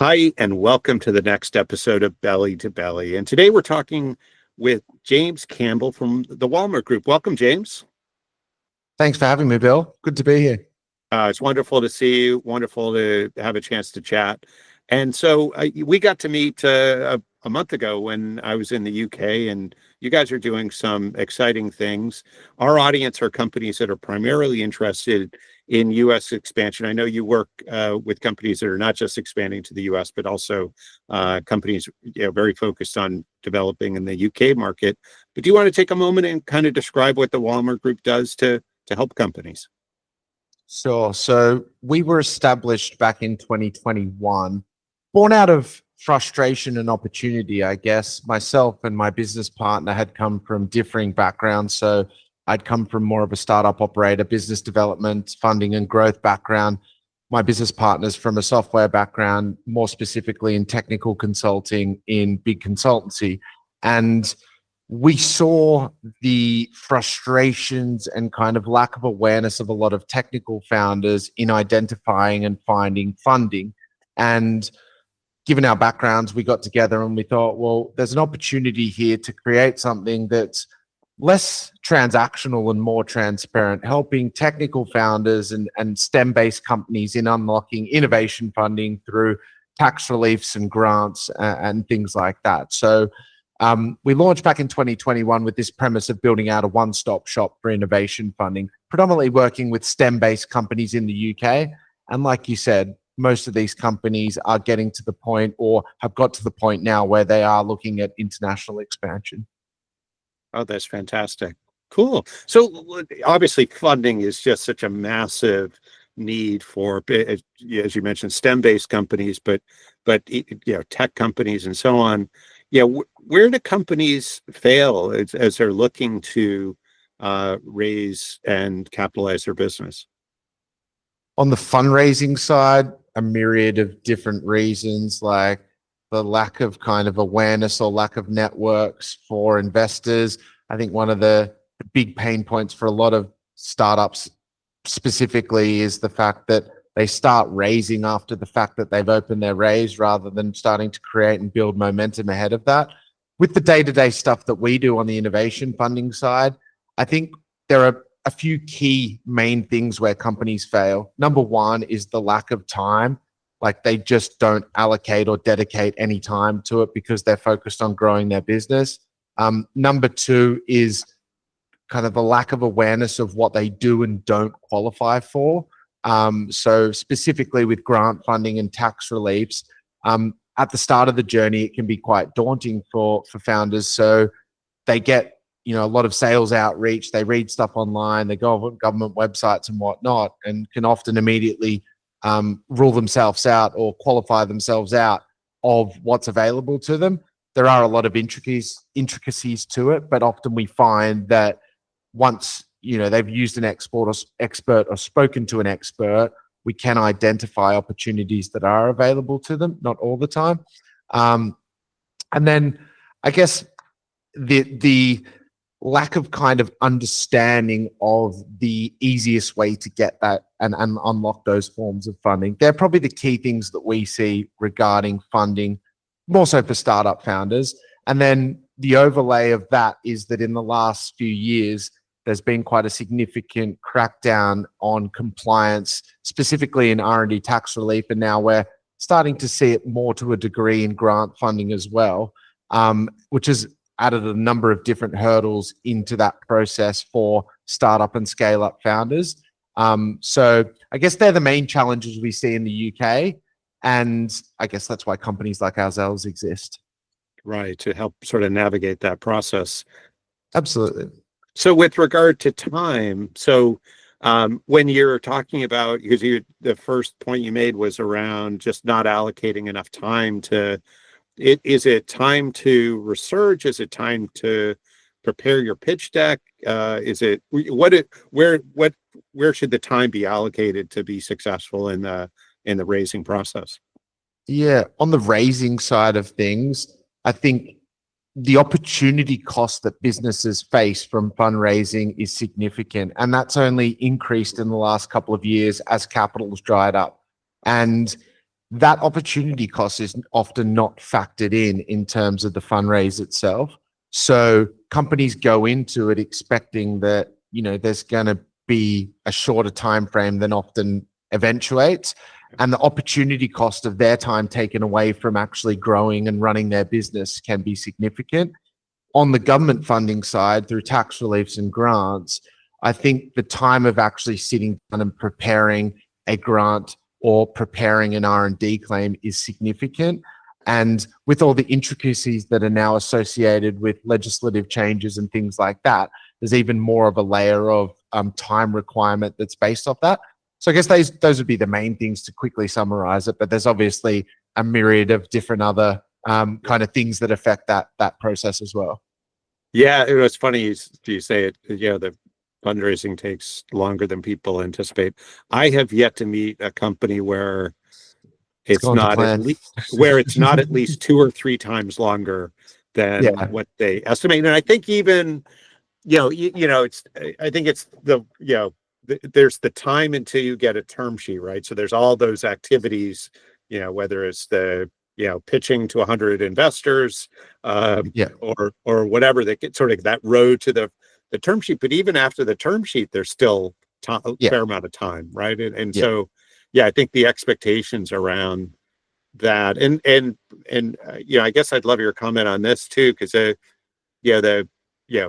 Hi, and welcome to the next episode of Belly to Belly. And today we're talking with James Campbell from the Walmer Group. Welcome, James. Thanks for having me, Bill. Good to be here. It's wonderful to see you. Wonderful to have a chance to chat. And so we got to meet a month ago when I was in the UK, and you guys are doing some exciting things. Our audience are companies that are primarily interested in US expansion. I know you work with companies that are not just expanding to the US, but also companies very focused on developing in the UK market. But do you want to take a moment and kind of describe what the Walmer Group does to help companies? Sure. So we were established back in 2021, born out of frustration and opportunity, I guess. Myself and my business partner had come from differing backgrounds. So I'd come from more of a startup operator, business development, funding and growth background. My business partner's from a software background, more specifically in technical consulting in big consultancy. And we saw the frustrations and kind of lack of awareness of a lot of technical founders in identifying and finding funding. And given our backgrounds, we got together and we thought, well, there's an opportunity here to create something that's less transactional and more transparent, helping technical founders and STEM-based companies in unlocking innovation funding through tax reliefs and grants and things like that. So we launched back in 2021 with this premise of building out a one-stop shop for innovation funding, predominantly working with STEM-based companies in the UK. And like you said, most of these companies are getting to the point or have got to the point now where they are looking at international expansion. Oh, that's fantastic. Cool. So obviously funding is just such a massive need for, as you mentioned, STEM-based companies, but tech companies and so on. Yeah, where do companies fail as they're looking to raise and capitalize their business? On the fundraising side, a myriad of different reasons, like the lack of kind of awareness or lack of networks for investors. I think one of the big pain points for a lot of startups specifically is the fact that they start raising after the fact that they've opened their raise rather than starting to create and build momentum ahead of that. With the day-to-day stuff that we do on the innovation funding side, I think there are a few key main things where companies fail. Number one is the lack of time. Like they just don't allocate or dedicate any time to it because they're focused on growing their business. Number two is kind of a lack of awareness of what they do and don't qualify for. So specifically with grant funding and tax reliefs, at the start of the journey, it can be quite daunting for founders. So they get, a lot of sales outreach, they read stuff online, they go on government websites and whatnot, and can often immediately rule themselves out or qualify themselves out of what's available to them. There are a lot of intricacies to it, but often we find that once they've used an expert or spoken to an expert, we can identify opportunities that are available to them, not all the time. And then I guess the lack of kind of understanding of the easiest way to get that and unlock those forms of funding. They're probably the key things that we see regarding funding, more so for startup founders. And then the overlay of that is that in the last few years, there's been quite a significant crackdown on compliance, specifically in R&D tax relief. And now we're starting to see it more to a degree in grant funding as well, which has added a number of different hurdles into that process for startup and scale up founders. So I guess they're the main challenges we see in the UK. And I guess that's why companies like ourselves exist. Right, to help sort of navigate that process. Absolutely. So with regard to time, when you're talking about, because the first point you made was around just not allocating enough time to it. Is it time to research? Is it time to prepare your pitch deck? Where should the time be allocated to be successful in the raising process? Yeah, on the raising side of things, I think the opportunity cost that businesses face from fundraising is significant, and that's only increased in the last couple of years as capital has dried up. And that opportunity cost is often not factored in terms of the fundraise itself. So companies go into it expecting that, you know, there's going to be a shorter time frame than often eventuates, and the opportunity cost of their time taken away from actually growing and running their business can be significant. On the government funding side, through tax reliefs and grants, I think the time of actually sitting down and preparing a grant or preparing an R&D claim is significant. And with all the intricacies that are now associated with legislative changes and things like that, there's even more of a layer of time requirement that's based off that. So I guess those would be the main things to quickly summarize it. But there's obviously a myriad of different other kind of things that affect that process as well. Yeah, it was funny you say it. Yeah, the fundraising takes longer than people anticipate. I have yet to meet a company where it's Gone to not plan. at least 2 or 3 times longer than Yeah. what they estimate. And I think even, it's, I think it's there's the time until you get a term sheet, right? So there's all those activities, whether it's the, pitching to 100 investors, Yeah. or whatever, that get sort of that road to the term sheet. But even after the term sheet, there's still a Yeah. fair amount of time, right? And Yeah. so, yeah, I think the expectations around that, and I guess I'd love your comment on this too, because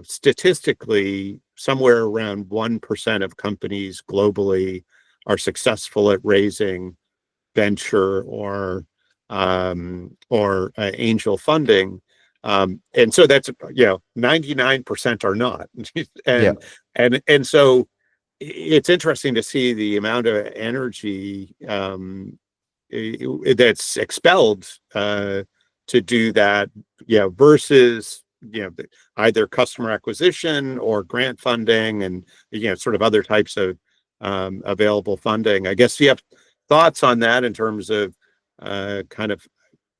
statistically, somewhere around 1% of companies globally are successful at raising venture or angel funding. And so that's 99% are not. Yeah. And so it's interesting to see the amount of energy that's expelled to do that, versus either customer acquisition or grant funding, and sort of other types of available funding. I guess you have thoughts on that in terms of kind of,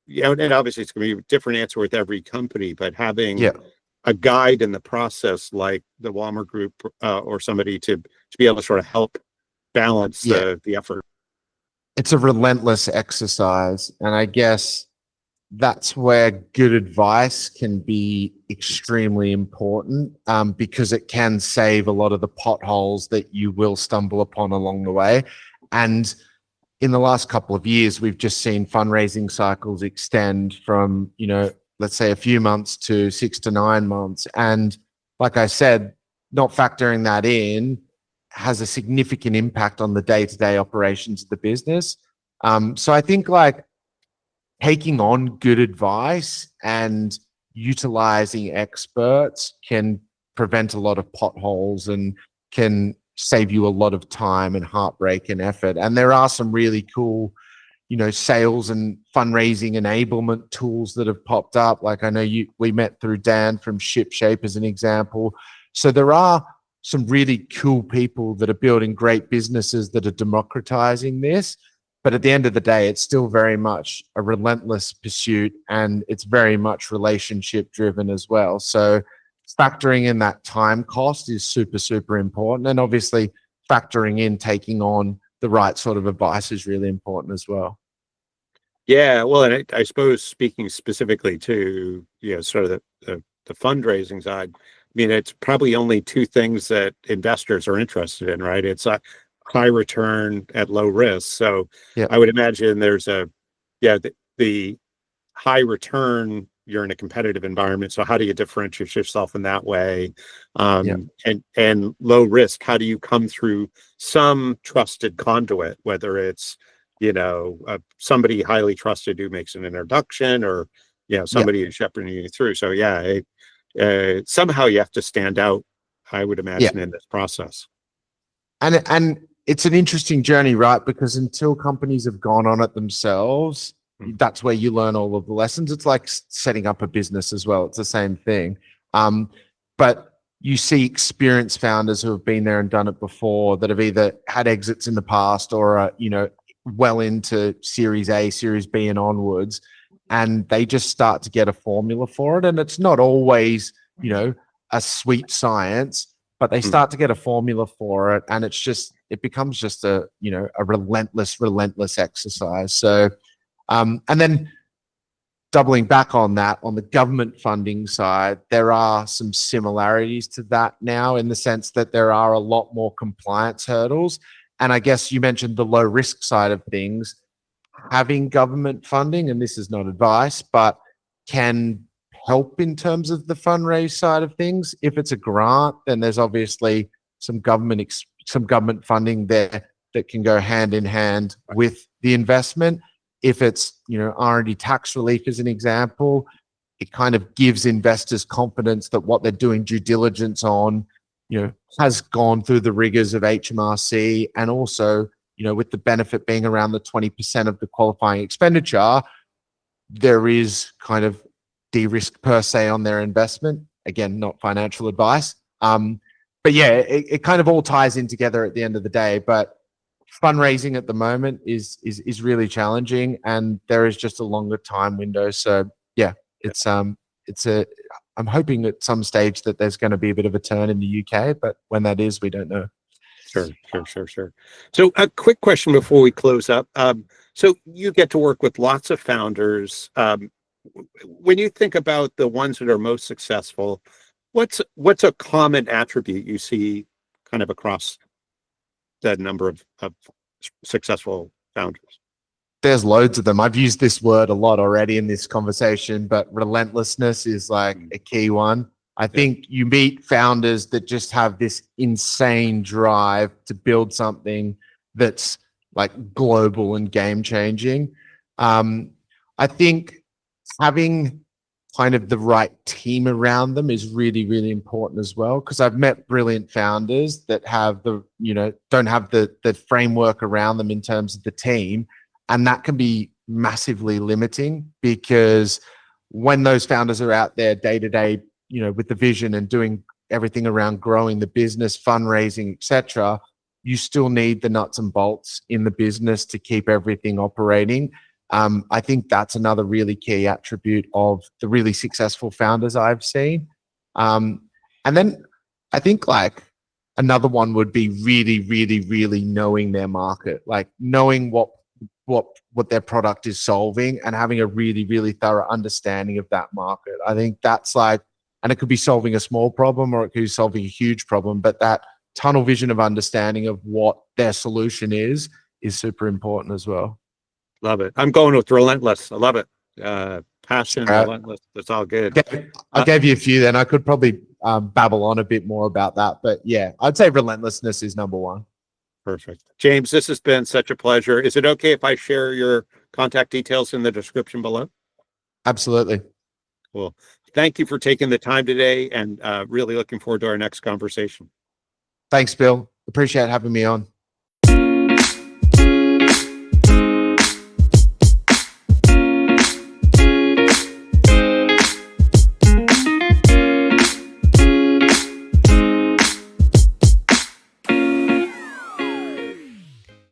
and obviously it's going to be a different answer with every company, but having Yeah. a guide in the process like the Walmer Group, or somebody to be able to sort of help balance Yeah. the effort. It's a relentless exercise. And I guess that's where good advice can be extremely important, because it can save a lot of the potholes that you will stumble upon along the way. And in the last couple of years, we've just seen fundraising cycles extend from, let's say a few months to 6 to 9 months. And like I said, not factoring that in has a significant impact on the day-to-day operations of the business. So I think like taking on good advice and utilizing experts can prevent a lot of potholes and can save you a lot of time and heartbreak and effort. And there are some really cool, sales and fundraising enablement tools that have popped up. Like I know we met through Dan from ShipShape as an example. So there are some really cool people that are building great businesses that are democratizing this. But at the end of the day, it's still very much a relentless pursuit, and it's very much relationship driven as well. So factoring in that time cost is super, super important. And obviously factoring in taking on the right sort of advice is really important as well. Yeah, well, and I suppose speaking specifically to, sort of the fundraising side, I mean, it's probably only 2 things that investors are interested in, right? It's a high return at low risk. So Yeah. I would imagine there's the high return, you're in a competitive environment. So how do you differentiate yourself in that way? Yeah. And low risk, how do you come through some trusted conduit, whether it's, somebody highly trusted who makes an introduction, or, somebody who's shepherding you through. So somehow you have to stand out, I would imagine, in this process. And it's an interesting journey, right? Because until companies have gone on it themselves, that's where you learn all of the lessons. It's like setting up a business as well. It's the same thing. But you see experienced founders who have been there and done it before, that have either had exits in the past or well into Series A, Series B and onwards, and they just start to get a formula for it. And it's not always, a sweet science, but they start to get a formula for it, and it becomes just a relentless exercise. So And then doubling back on that, on the government funding side, there are some similarities to that now in the sense that there are a lot more compliance hurdles. And I guess you mentioned the low risk side of things. Having government funding, and this is not advice, but can help in terms of the fundraise side of things. If it's a grant, then there's obviously some government funding there that can go hand in hand with the investment. If it's, R&D tax relief as an example, it kind of gives investors confidence that what they're doing due diligence on, has gone through the rigors of HMRC, and also, with the benefit being around the 20% of the qualifying expenditure, there is kind of de-risk per se on their investment. Again, not financial advice. But yeah, it kind of all ties in together at the end of the day. But fundraising at the moment is really challenging, and there is just a longer time window. So yeah, I'm hoping at some stage that there's going to be a bit of a turn in the UK, but when that is, we don't know. Sure. So a quick question before we close up. So you get to work with lots of founders. When you think about the ones that are most successful, what's a common attribute you see kind of across the number of successful founders? There's loads of them. I've used this word a lot already in this conversation, but relentlessness is like a key one. I think you meet founders that just have this insane drive to build something that's like global and game changing. I think having kind of the right team around them is really, really important as well. Because I've met brilliant founders that have don't have the framework around them in terms of the team. And that can be massively limiting, because when those founders are out there day to day, with the vision and doing everything around growing the business, fundraising, etc., you still need the nuts and bolts in the business to keep everything operating. I think that's another really key attribute of the really successful founders I've seen. And then I think like another one would be really, really, really knowing their market, like knowing what their product is solving and having a really, really thorough understanding of that market. I think that's like, and it could be solving a small problem or it could be solving a huge problem, but that tunnel vision of understanding of what their solution is super important as well. Love it. I'm going with relentless. I love it. Passion, relentless. That's all good. I gave you a few then. I could probably babble on a bit more about that, but yeah, I'd say relentlessness is number one. Perfect. James, this has been such a pleasure. Is it okay if I share your contact details in the description below? Absolutely. Cool. Thank you for taking the time today, and really looking forward to our next conversation. Thanks, Bill. Appreciate having me on.